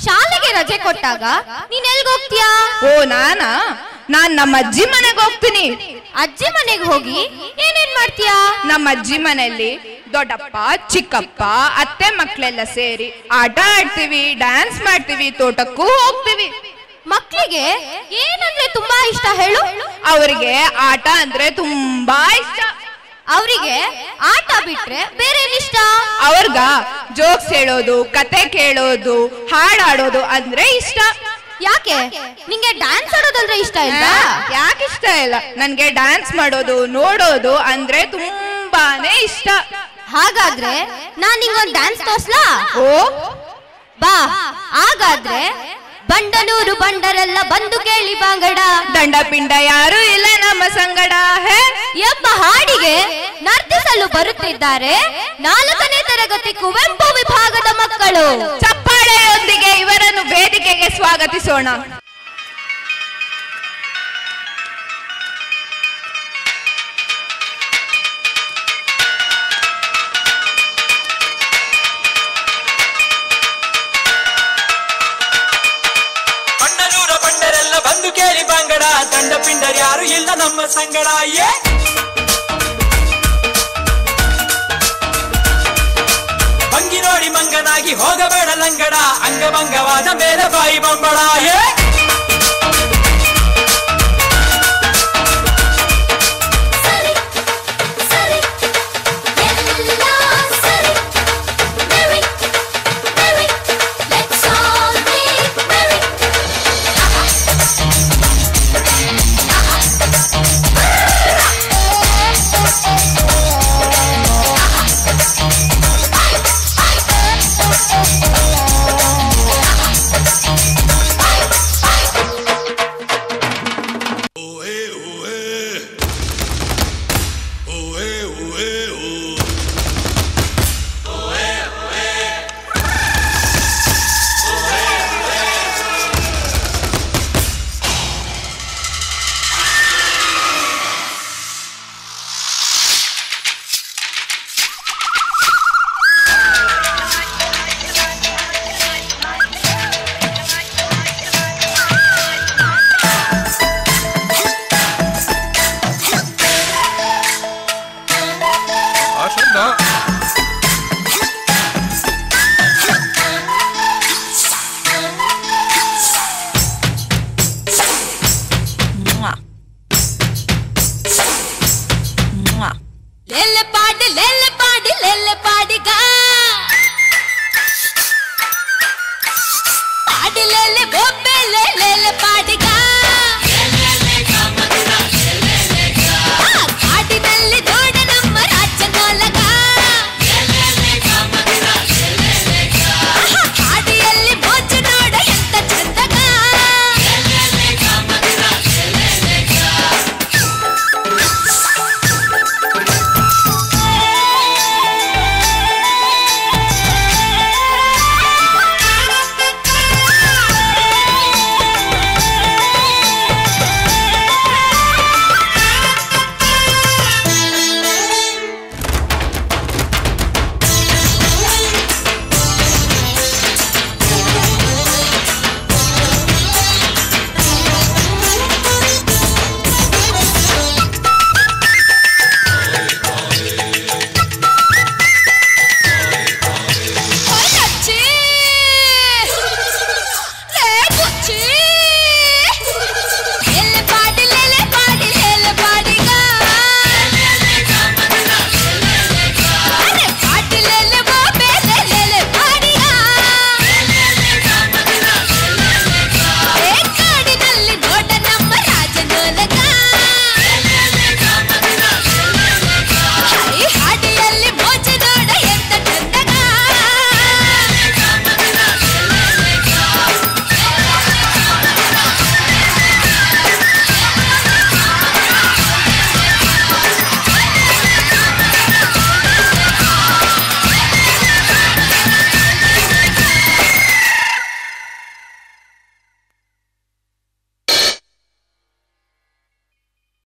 ಶಾಲೆಗೆ ರಜೆ ಕೊಟ್ಟಾಗ ನೀನ್ ಎಲ್ಗ ಹೋಗ್ತೀಯಾ? ಓ ನಾನ್ ನಮ್ಮ ಅಜ್ಜಿ ಮನೆಗೆ ಹೋಗ್ತೀನಿ. ಅಜ್ಜಿ ಮನೆಗೆ ಹೋಗಿ ಏನೇನ್ ಮಾಡ್ತೀಯಾ? ನಮ್ಮ ಅಜ್ಜಿ ಮನೆಯಲ್ಲಿ ದೊಡ್ಡಪ್ಪ ಚಿಕ್ಕಪ್ಪ ಅತ್ತೆ ಮಕ್ಕಳೆಲ್ಲ ಸೇರಿ ಆಟ ಆಡ್ತೀವಿ, ಡ್ಯಾನ್ಸ್ ಮಾಡ್ತೀವಿ, ತೋಟಕ್ಕೂ ಹೋಗ್ತೀವಿ. ಮಕ್ಕಳಿಗೆ ಏನಂದ್ರೆ ತುಂಬಾ ಇಷ್ಟ ಹೇಳು? ಅವರಿಗೆ ಆಟ ಅಂದ್ರೆ ತುಂಬಾ ಇಷ್ಟ. ಅವರಿಗೆ ಆಟ ಬಿಟ್ರೆ ಬೇರೆ ಏನಿಷ್ಟ? ಅವ್ರಗ ಜೋಕ್ಸ್ ಹೇಳೋದು, ಕತೆ ಕೇಳೋದು, ಹಾಡಾಡೋದು ಅಂದ್ರೆ ಇಷ್ಟ. ಯಾಕೆ ನಿಂಗೆ ಡ್ಯಾನ್ಸ್ ಆಡೋದಂದ್ರೆ ಇಷ್ಟ ಇಲ್ಲ? ಯಾಕೆ ಇಷ್ಟ ಇಲ್ಲ? ನನ್ಗೆ ಡ್ಯಾನ್ಸ್ ಮಾಡೋದು ನೋಡೋದು ಅಂದ್ರೆ ತುಂಬಾನೇ ಇಷ್ಟ. ಹಾಗಾದ್ರೆ ನಾನ್ ನಿಂಗೊಂದು ಡ್ಯಾನ್ಸ್ ತೋರ್ಸ್ಲಾ? ಓ ಬಾ. ಹಾಗಾದ್ರೆ ಬಂಡನೂರು ಬಂಡರೆಲ್ಲ ಬಂದು ಕೇಳಿ ಬಾಂಗಡ, ದಂಡ ಪಿಂಡ ಯಾರು ಇಲ್ಲ ನಮ್ಮ ಸಂಗಡ ಹೇ ಎಂಬ ಹಾಡಿಗೆ ನರ್ತಿಸಲು ಬರುತ್ತಿದ್ದಾರೆ 4ನೇ ತರಗತಿ ಕುವೆಂಪು ವಿಭಾಗದ ಮಕ್ಕಳು. ಚಪ್ಪಾಳೆಯೊಂದಿಗೆ ಇವರನ್ನು ವೇದಿಕೆಗೆ ಸ್ವಾಗತಿಸೋಣ. ಬಂದು ಕೇಳಿ ಬಾಂಗಡ, ದಂಡ ಪಿಂಡರ್ ಯಾರು ಇಲ್ಲ ನಮ್ಮ ಸಂಗಡ. ಭಂಗಿ ನೋಡಿ ಮಂಗನಾಗಿ ಹೋಗಬೇಡ ಲಂಗಡ, ಅಂಗಭಂಗವಾದ ಮೇಲೆ ಬಾಯಿ ಬಂಬಳ. ಪಾಡಿ ಲೇಲೆ